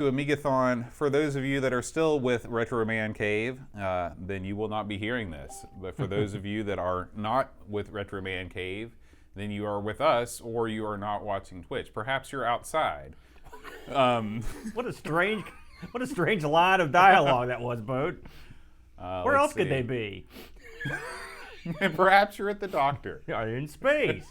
To Amigathon. For those of you that are still with Retro Man Cave, then you will not be hearing this. But for those of you that are not with Retro Man Cave, then you are with us, or you are not watching Twitch. Perhaps you're outside. What a strange line of dialogue that was, Boat. Where else could they be? And perhaps you're at the doctor. In space.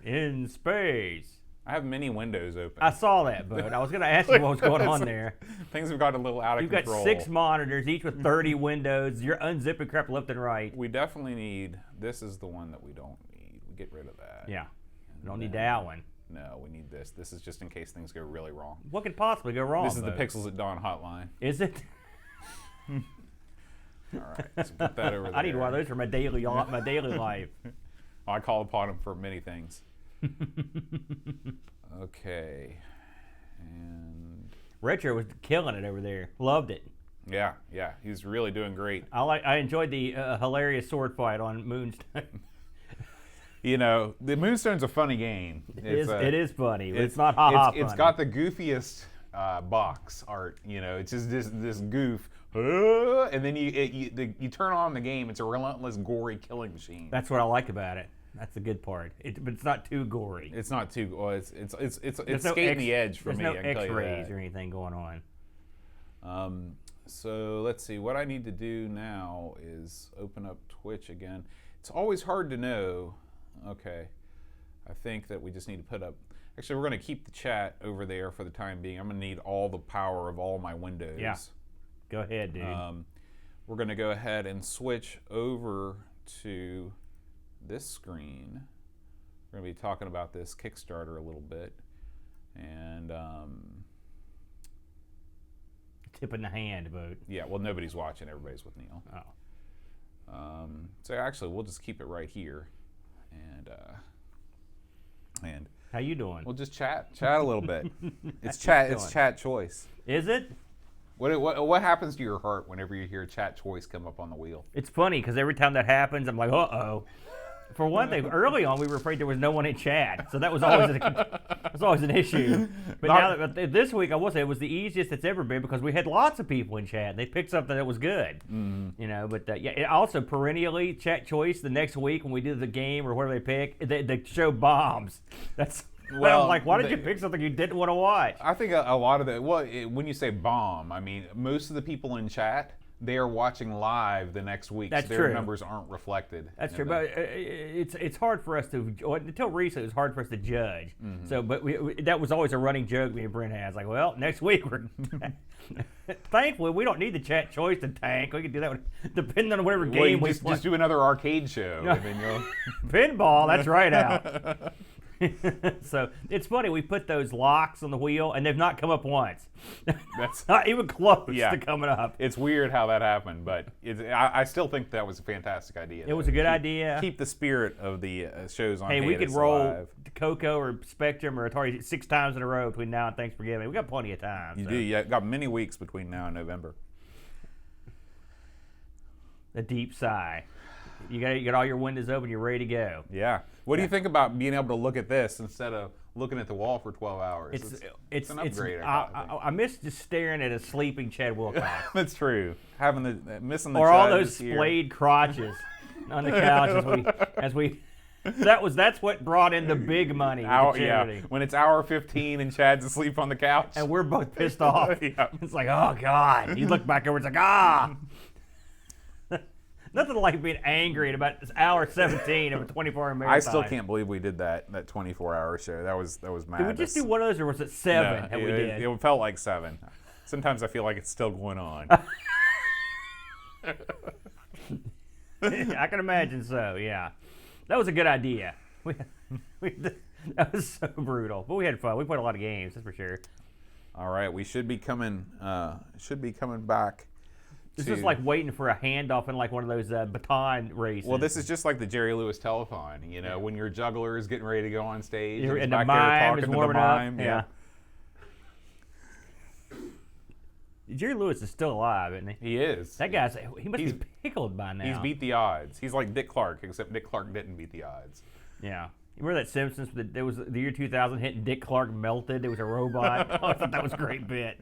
In space. I have many windows open. I saw that, Bud. I was going to ask you what was going on there. Things have gotten a little out of control. You've got 6 monitors, each with 30 windows. You're unzipping crap left and right. We definitely need, this is the one that we don't need. We get rid of that. Yeah. We don't need that one. No, we need this. This is just in case things go really wrong. What could possibly go wrong? This is the Pixels at Dawn hotline. Is it? All right, so put that over there. I need one of those for my daily life. I call upon them for many things. Okay, and Retro was killing it over there. Loved it. Yeah, he's really doing great. I enjoyed the hilarious sword fight on Moonstone. You know, the Moonstone's a funny game. It is funny. It's not ha-ha funny. It's got the goofiest box art. You know, it's just this goof. And then you turn on the game. It's a relentless, gory killing machine. That's what I like about it. That's the good part. But it's not too gory. It's not too. Well, it's skating the edge for me. There's no X-rays or anything going on. So let's see. What I need to do now is open up Twitch again. It's always hard to know. Okay, I think that we just need to put up. Actually, we're going to keep the chat over there for the time being. I'm going to need all the power of all my windows. Yeah. Go ahead, dude. We're going to go ahead and switch over to this screen. We're going to be talking about this Kickstarter a little bit. And tip in the hand, Boat. Yeah, well, nobody's watching. Everybody's with Neil. Oh. So actually, we'll just keep it right here. And how you doing? We'll just chat a little bit. It's chat choice. Is it? What happens to your heart whenever you hear chat choice come up on the wheel? It's funny because every time that happens, I'm like, uh-oh. For one thing, early on we were afraid there was no one in chat, so that was always an issue. But this week, I will say it was the easiest it's ever been because we had lots of people in chat. They picked something that was good, you know. But yeah, it also perennially chat choice the next week when we do the game or whatever they pick, they show bombs. That's. Well, I'm like, why did you pick something you didn't want to watch? I think a lot of the when you say bomb, I mean most of the people in chat, they are watching live the next week. That's so true. Their numbers aren't reflected. That's true, but it's hard for us to, until recently, it was hard for us to judge. Mm-hmm. So, but that was always a running joke me and Brent has. Like, well, next week we're, thankfully, we don't need the chat choice to tank. We can do that depending on whatever game we play. Just do another arcade show. No. And then you'll... Pinball, that's right out. So it's funny, we put those locks on the wheel and they've not come up once. That's not even close to coming up. It's weird how that happened, but I still think that was a fantastic idea. It was a good idea. Keep the spirit of the shows on. Hey, we could roll Coco or Spectrum or Atari 6 times in a row between now and Thanksgiving. We got plenty of time. You do. You got many weeks between now and November. A deep sigh. You got all your windows open. You're ready to go. Yeah. What do you think about being able to look at this instead of looking at the wall for 12 hours? It's an upgrade. I miss just staring at a sleeping Chad Wilcox. That's true. Missing the or all those splayed crotches on the couch that's what brought in the big money. Yeah. When it's hour 15 and Chad's asleep on the couch, and we're both pissed off. Yeah. It's like, oh God. You look back over, it's like, ah. Nothing like being angry at about hour 17 of a 24-hour marathon. I still can't believe we did that 24-hour show. That was mad. Did we just do one of those, or was it 7 that we did? It felt like 7. Sometimes I feel like it's still going on. I can imagine so, yeah. That was a good idea. That was so brutal, but we had fun. We played a lot of games, that's for sure. All right, we should be coming back. It's just like waiting for a handoff in like one of those baton races. Well, this is just like the Jerry Lewis telethon. You know, when your juggler is getting ready to go on stage and the mime is warming up. Yeah. Jerry Lewis is still alive, isn't he? He is. That guy's, he must be pickled by now. He's beat the odds. He's like Dick Clark, except Dick Clark didn't beat the odds. Yeah. You remember that Simpsons? There was the year 2000 hit and Dick Clark melted. It was a robot. I thought that was a great bit.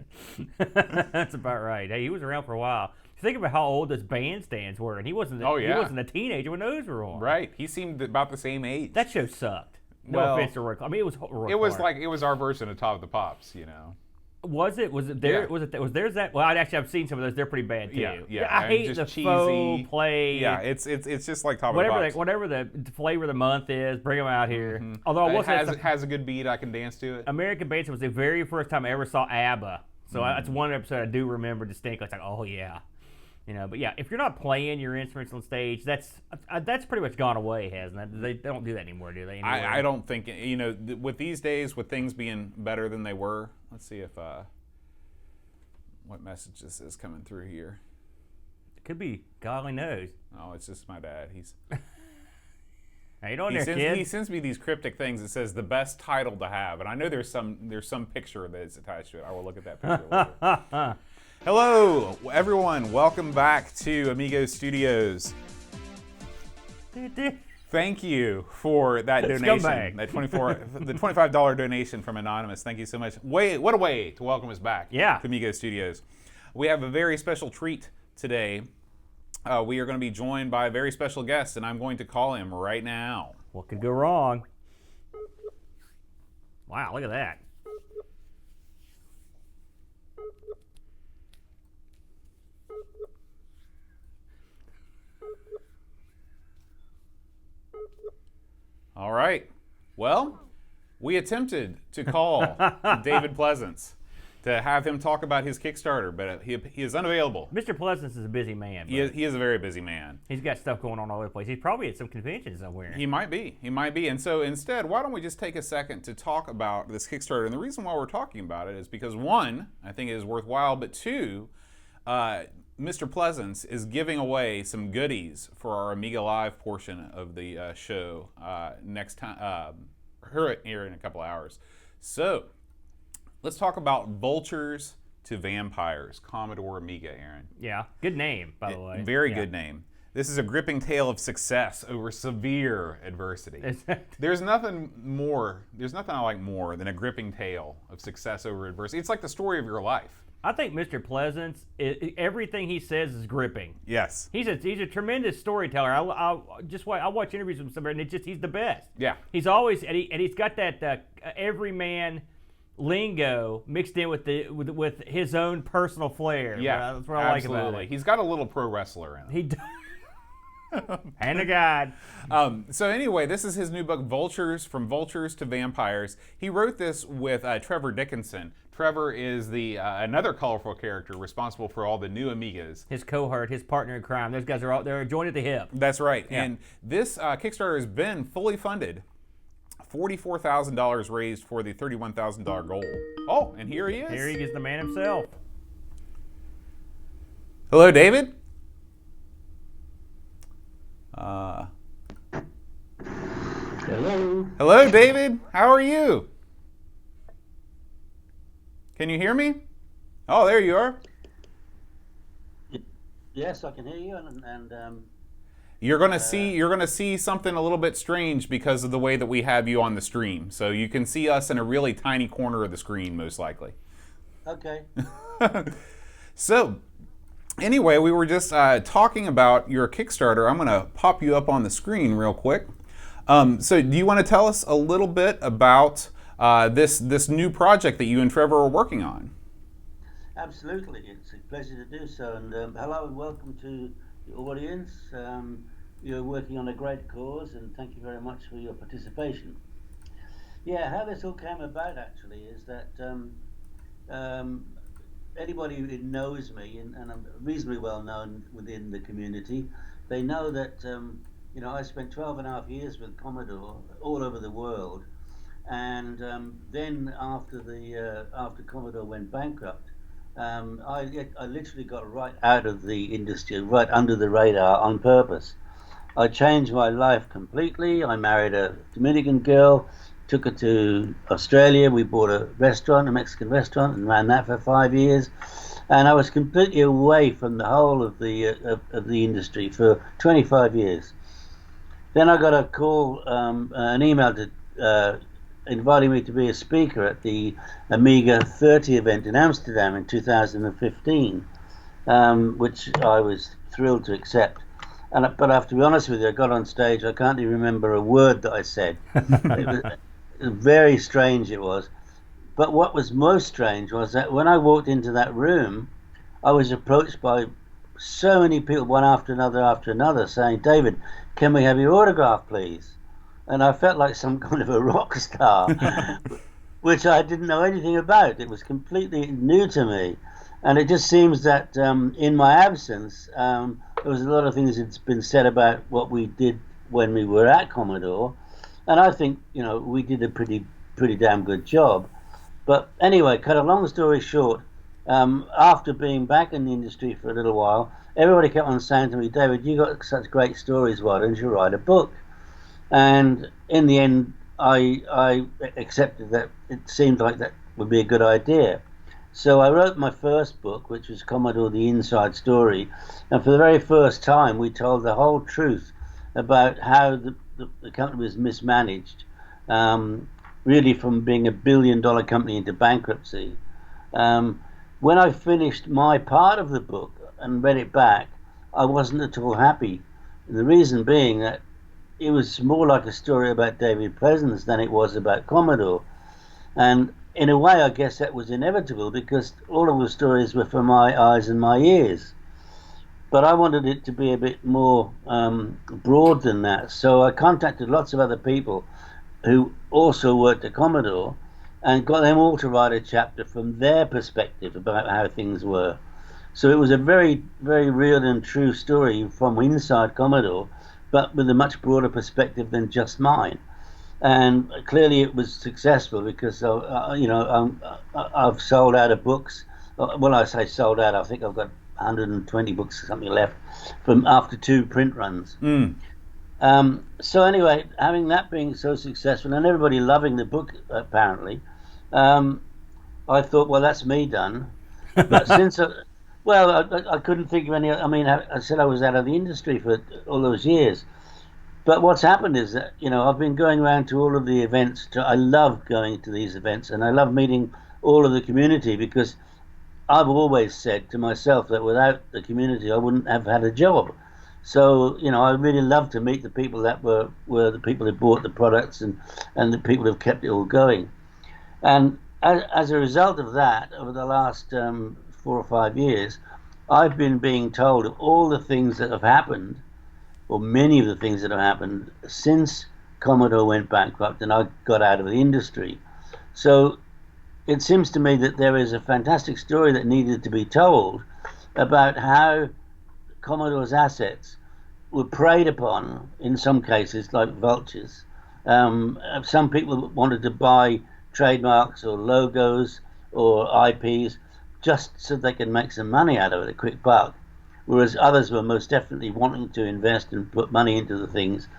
That's about right. Hey, he was around for a while. Think about how old those bandstands were, and he wasn't. He wasn't a teenager when those were on. Right. He seemed about the same age. That show sucked. No offense to Roy Clark. I mean, it was. It was our version of Top of the Pops, you know. Was it? Was it there? Yeah. Was theirs that? Well, I've seen some of those. They're pretty bad too. Yeah. I hate the cheesy faux play. Yeah, it's just like Top of the Pops. Whatever the flavor of the month is, bring them out here. Mm-hmm. Although it has a good beat, I can dance to it. American Banter was the very first time I ever saw ABBA. So that's one episode I do remember distinctly. It's like, oh yeah. You know, but yeah, if you're not playing your instruments on stage, that's pretty much gone away, hasn't it? They don't do that anymore, do they? I don't think, you know, with these days, with things being better than they were. Let's see if what message this is coming through here. It could be, God only knows. Oh, it's just my dad. He's how you doing there, kid? He sends me these cryptic things that says the best title to have, and I know there's some picture that is attached to it. I will look at that picture later. Hello, everyone. Welcome back to Amigos Studios. Thank you for that donation, that the $25 donation from Anonymous. Thank you so much. What a way to welcome us back to Amigos Studios. We have a very special treat today. We are going to be joined by a very special guest, and I'm going to call him right now. What could go wrong? Wow, look at that. All right. Well, we attempted to call David Pleasance to have him talk about his Kickstarter, but he is unavailable. Mr. Pleasance is a busy man. He is a very busy man. He's got stuff going on all over the place. He's probably at some convention somewhere. He might be. And so instead, why don't we just take a second to talk about this Kickstarter? And the reason why we're talking about it is because, one, I think it is worthwhile, but two, Mr. Pleasance is giving away some goodies for our Amiga Live portion of the show next time, here in a couple hours. So let's talk about Vultures to Vampires, Commodore Amiga, Aaron. Yeah, good name, by the way. Very good name. This is a gripping tale of success over severe adversity. There's nothing I like more than a gripping tale of success over adversity. It's like the story of your life. I think Mr. Pleasance, everything he says is gripping. Yes. He's a tremendous storyteller. I watch interviews with him somewhere, and he's the best. Yeah. He's always and he's got that everyman lingo mixed in with his own personal flair. Yeah, that's what I like about it. He's got a little pro wrestler in him. He does. Hand of God. So anyway, this is his new book, Vultures, From Vultures to Vampires. He wrote this with Trevor Dickinson. Trevor is another colorful character responsible for all the new Amigas. His cohort, his partner in crime. Those guys they're joined at the hip. That's right. Yeah. And this Kickstarter has been fully funded. $44,000 raised for the $31,000 goal. Oh, and here he is. Here he is, the man himself. Hello, David. Hello. Hello, David. How are you? Can you hear me? Oh, there you are. Yes, I can hear you, and You're gonna see something a little bit strange because of the way that we have you on the stream. So you can see us in a really tiny corner of the screen, most likely. Okay. So, anyway, we were just talking about your Kickstarter. I'm gonna pop you up on the screen real quick. So, do you want to tell us a little bit about this new project that you and Trevor are working on? Absolutely, it's a pleasure to do so. And hello and welcome to the audience. You're working on a great cause, and thank you very much for your participation. Yeah, how this all came about actually is that anybody who knows me, and I'm reasonably well known within the community, they know that I spent 12.5 years with Commodore all over the world, and then after Commodore went bankrupt, I literally got right out of the industry, right under the radar on purpose. I changed my life completely. I married a Dominican girl, took her to Australia. We bought a Mexican restaurant, and ran that for 5 years. And I was completely away from the whole of the industry for 25 years. Then I got a call, an email to inviting me to be a speaker at the Amiga 30 event in Amsterdam in 2015, which I was thrilled to accept. But I have to be honest with you, I got on stage, I can't even remember a word that I said. It was very strange, it was. But what was most strange was that when I walked into that room, I was approached by so many people, one after another, saying, "David, can we have your autograph, please?" And I felt like some kind of a rock star, which I didn't know anything about. It was completely new to me. And it just seems that in my absence, there was a lot of things that's been said about what we did when we were at Commodore. And I think, we did a pretty damn good job. But anyway, cut a long story short, after being back in the industry for a little while, everybody kept on saying to me, "David, you got such great stories, why don't you write a book?" And in the end, I accepted that it seemed like that would be a good idea. So I wrote my first book, which was Commodore: The Inside Story. And for the very first time, we told the whole truth about how the company was mismanaged, really from being $1 billion company into bankruptcy. When I finished my part of the book and read it back, I wasn't at all happy. And the reason being that it was more like a story about David Pleasance than it was about Commodore. And in a way, I guess that was inevitable because all of the stories were from my eyes and my ears. But I wanted it to be a bit more broad than that. So I contacted lots of other people who also worked at Commodore and got them all to write a chapter from their perspective about how things were. So it was a very, very real and true story from inside Commodore, but with a much broader perspective than just mine. And clearly it was successful because, I've sold out of books. Well, I say sold out, I think I've got 120 books or something left from after 2 print runs. So anyway, having that being so successful and everybody loving the book, apparently, I thought, well, that's me done. But since I couldn't think of any. I mean, I said I was out of the industry for all those years. But what's happened is that, I've been going around to all of the events. I love going to these events and I love meeting all of the community because I've always said to myself that without the community, I wouldn't have had a job. So, I really love to meet the people that were the people who bought the products and the people who've kept it all going. And as a result of that, over the last 4 or 5 years, I've been being told of all the things that have happened, or many of the things that have happened since Commodore went bankrupt and I got out of the industry. So it seems to me that there is a fantastic story that needed to be told about how Commodore's assets were preyed upon, in some cases, like vultures. Some people wanted to buy trademarks or logos or IPs just so they could make some money out of it, a quick buck. Whereas others were most definitely wanting to invest and put money into the things.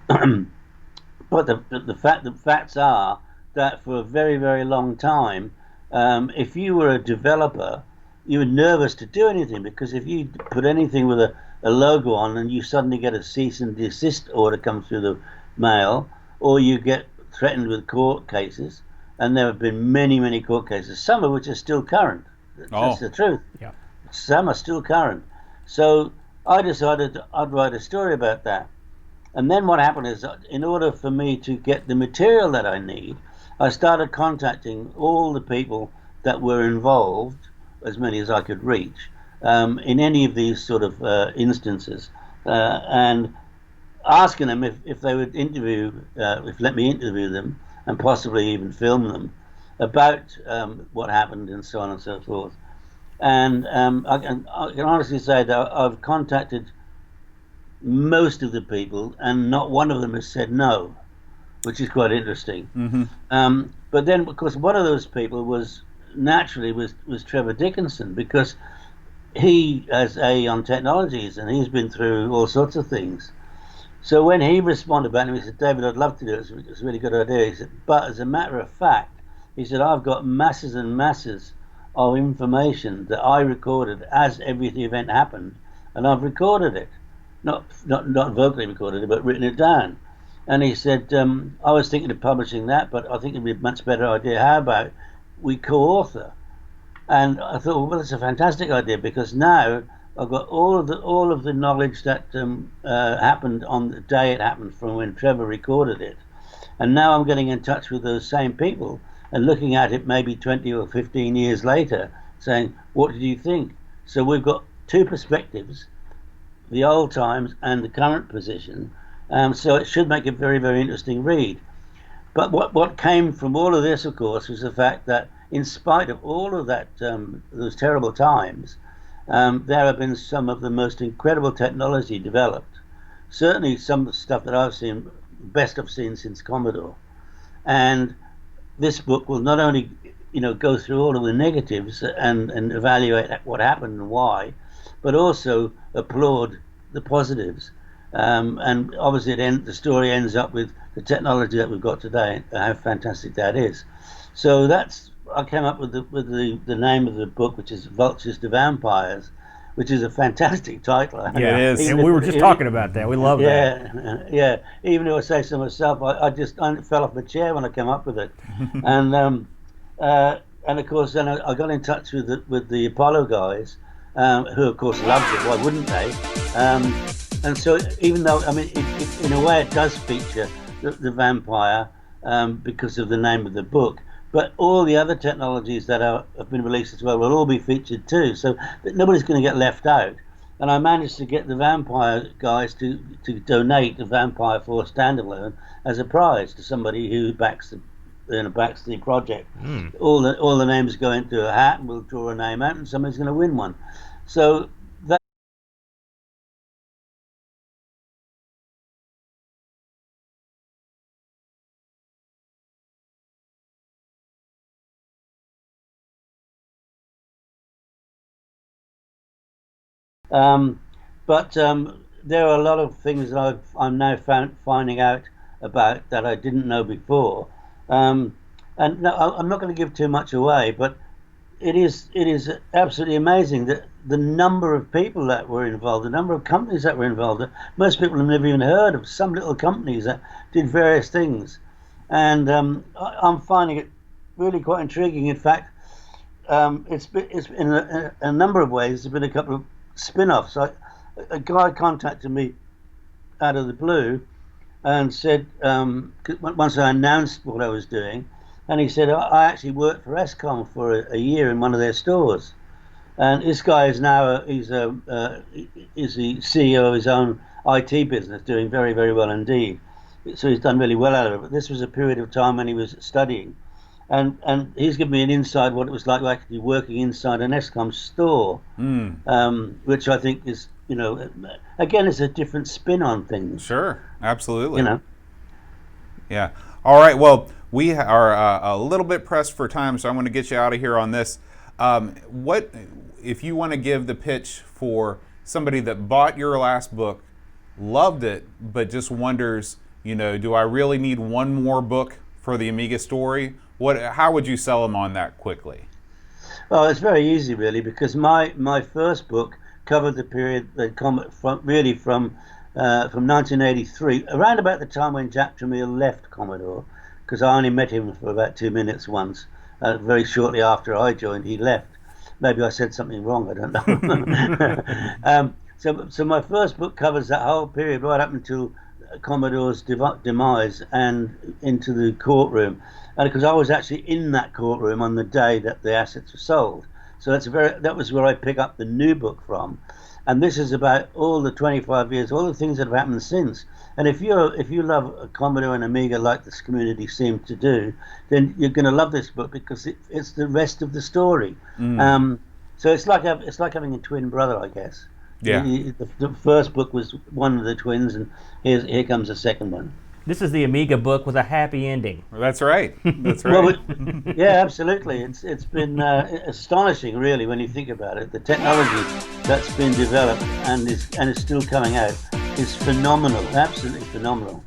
But the facts are that for a very, very long time, if you were a developer, you were nervous to do anything because if you put anything with a logo on and you suddenly get a cease and desist order come through the mail, or you get threatened with court cases, and there have been many, many court cases, some of which are still current. That's the truth. Yeah. Some are still current. So I decided I'd write a story about that. And then what happened is, in order for me to get the material that I need, I started contacting all the people that were involved, as many as I could reach, in any of these sort of instances, and asking them if they would let me interview them, and possibly even film them about what happened and so on and so forth. And I can honestly say that I've contacted most of the people, and not one of them has said no, which is quite interesting. Mm-hmm. But then, of course, one of those people was Trevor Dickinson, because he has on technologies and he's been through all sorts of things. So when he responded back to me, he said, "David, I'd love to do it. It's a really good idea." He said, "But as a matter of fact," he said, "I've got masses and masses of information that I recorded as every event happened, and I've recorded it, not vocally recorded it, but written it down. And he said, I was thinking of publishing that, but I think it'd be a much better idea. How about we co-author? And I thought, well, that's a fantastic idea, because now I've got all of the knowledge that happened on the day it happened from when Trevor recorded it, and now I'm getting in touch with those same people and looking at it maybe 20 or 15 years later, saying, what did you think? So we've got two perspectives, the old times and the current position. So it should make a very, very interesting read. But what came from all of this, of course, was the fact that in spite of all of that, those terrible times, there have been some of the most incredible technology developed. Certainly some of the stuff that I've seen, best I've seen since Commodore. And this book will not only, go through all of the negatives and evaluate what happened and why, but also applaud the positives. And obviously, the story ends up with the technology that we've got today, and how fantastic that is. So I came up with the name of the book, which is Vultures to Vampires, which is a fantastic title. Yeah, it is. And we were just talking about that. We love that. Yeah. Even though I say so myself, I fell off my chair when I came up with it. And of course, then I got in touch with the Apollo guys, who of course loved it. Why wouldn't they? And so, even though, I mean, in a way, it does feature the vampire because of the name of the book, but all the other technologies that have been released as well will all be featured too. So nobody's going to get left out. And I managed to get the vampire guys to donate the Vampire 4 standalone as a prize to somebody who backs the project. All the names go into a hat, and we'll draw a name out, and somebody's going to win one. So that. But there are a lot of things that I'm now finding out about that I didn't know before. And no, I'm not going to give too much away, but it is absolutely amazing that the number of people that were involved, the number of companies that were involved. Most people have never even heard of some little companies that did various things, and I'm finding it really quite intriguing. In fact, it's in a number of ways. There's been a couple of spin-offs. A guy contacted me out of the blue and said, once I announced what I was doing, and he said, I actually worked for Escom for a year in one of their stores. And this guy is now he's the CEO of his own IT business, doing very, very well indeed. So he's done really well out of it. But this was a period of time when he was studying. And he's given me an insight what it was like actually working inside an Escom store, which I think is, again, it's a different spin on things. Sure, absolutely. Yeah. All right. Well, we are a little bit pressed for time, so I'm going to get you out of here on this. What if you want to give the pitch for somebody that bought your last book, loved it, but just wonders, do I really need one more book for the Amiga story? How would you sell them on that quickly? Well, it's very easy, really, because my first book covered the period that from 1983, around about the time when Jack Tramiel left Commodore, because I only met him for about 2 minutes once. Very shortly after I joined, he left. Maybe I said something wrong, I don't know. So my first book covers that whole period right up until Commodore's demise and into the courtroom. And because I was actually in that courtroom on the day that the assets were sold. So that was where I pick up the new book from. And this is about all the 25 years, all the things that have happened since. And if you love a Commodore and Amiga like this community seems to do, then you're going to love this book because it's the rest of the story. So it's like having a twin brother, I guess. Yeah. The first book was one of the twins, and here comes the second one. This is the Amiga book with a happy ending. That's right. That's right. Well, yeah, absolutely. It's been astonishing, really, when you think about it. The technology that's been developed and is still coming out is phenomenal, absolutely phenomenal.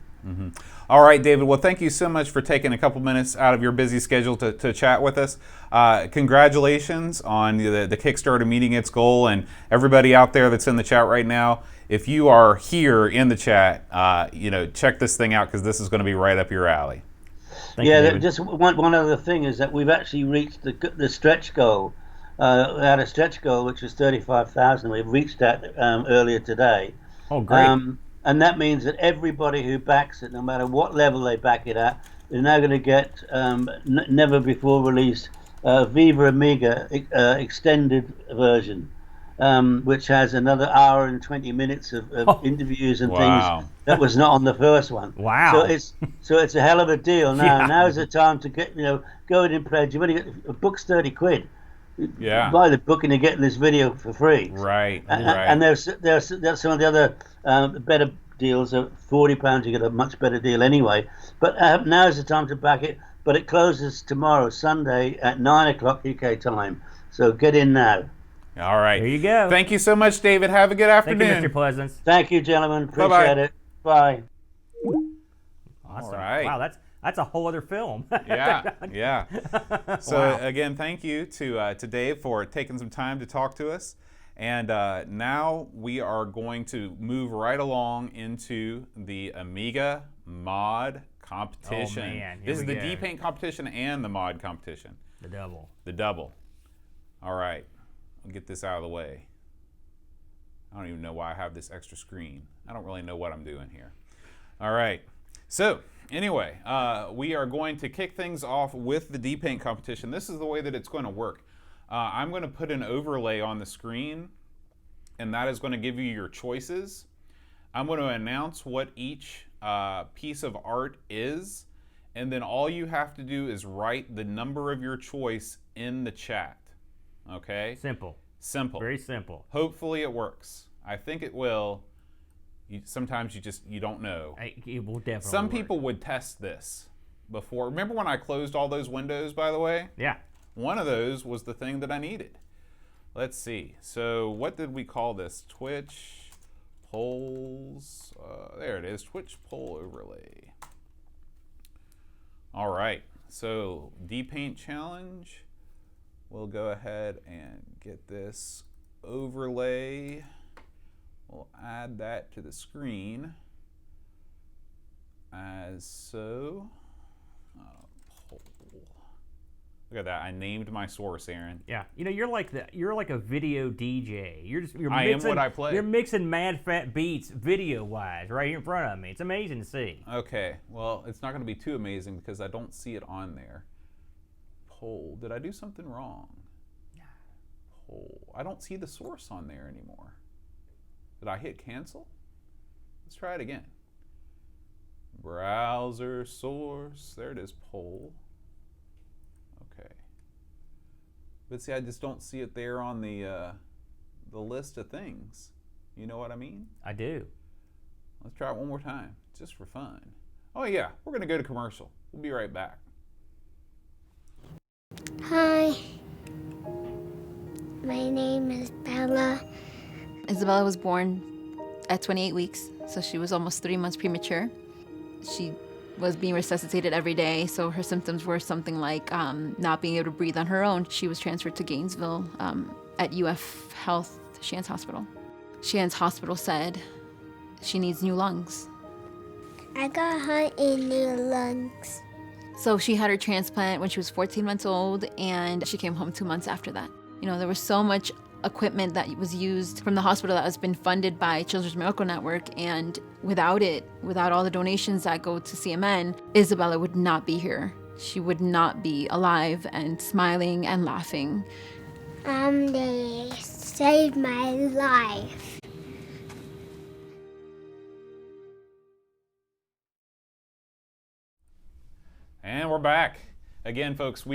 All right, David. Well, thank you so much for taking a couple minutes out of your busy schedule to chat with us. Congratulations on the Kickstarter meeting its goal, and everybody out there that's in the chat right now. If you are here in the chat, check this thing out because this is going to be right up your alley. Thank you, David. Just one other thing is that we've actually reached the stretch goal. We had a stretch goal which was 35,000. We've reached that earlier today. Oh, great. And that means that everybody who backs it, no matter what level they back it at, is now going to get never before released Viva Amiga extended version, which has another hour and 20 minutes of interviews and things that was not on the first one. Wow. So it's a hell of a deal. Yeah. Now's the time to get go in and pledge. You've only got a book's 30 quid. Yeah. Buy the book and you're getting this video for free. Right. And there's some of the other better deals. At £40, you get a much better deal anyway. But now's the time to back it. But it closes tomorrow, Sunday at 9 o'clock UK time. So get in now. All right. There you go. Thank you so much, David. Have a good afternoon. Thank you, Mr. Pleasance. Thank you, gentlemen. Appreciate it. Bye. Awesome. All right. Wow, that's a whole other film. Yeah. So Wow. again, thank you to Dave for taking some time to talk to us. And now we are going to move right along into the Amiga mod competition. Oh, man. Here This is we the go. D-Paint competition and the mod competition. The double. The double. All right. I'll get this out of the way. I don't even know why I have this extra screen. I don't really know what I'm doing here. All right. So anyway, we are going to kick things off with the D-Paint competition. This is the way that it's going to work. I'm going to put an overlay on the screen, and that is going to give you your choices. I'm going to announce what each piece of art is, and then all you have to do is write the number of your choice in the chat. Okay? Simple. Simple. Very simple. Hopefully it works. I think it will. Sometimes you don't know. It will definitely Some work. people would test this before. Remember when I closed all those windows, by the way? Yeah. One of those was the thing that I needed. Let's see. So what did we call this? Twitch polls. There it is. Twitch poll overlay. All right. So D-Paint challenge. We'll go ahead and get this overlay. We'll add that to the screen as so. Poll. Look at that! I named my source, Aaron. Yeah, you're like a video DJ. I am what I play. You're mixing mad fat beats video wise right here in front of me. It's amazing to see. Okay, well, it's not going to be too amazing because I don't see it on there. Poll. Did I do something wrong? Poll. I don't see the source on there anymore. Did I hit cancel? Let's try it again. Browser source. There it is. Poll. Okay. But see, I just don't see it there on the list of things. You know what I mean? I do. Let's try it one more time, just for fun. Oh yeah, we're gonna go to commercial. We'll be right back. Hi, my name is Bella. Isabella was born at 28 weeks, so she was almost 3 months premature. She was being resuscitated every day, so her symptoms were something like not being able to breathe on her own. She was transferred to Gainesville at UF Health Shands Hospital. Shands Hospital said she needs new lungs. I got her in new lungs. So she had her transplant when she was 14 months old, and she came home 2 months after that. There was so much equipment that was used from the hospital that has been funded by Children's Miracle Network, and without it, without all the donations that go to CMN, Isabella would not be here. She would not be alive and smiling and laughing. They saved my life. And we're back. Again, folks, we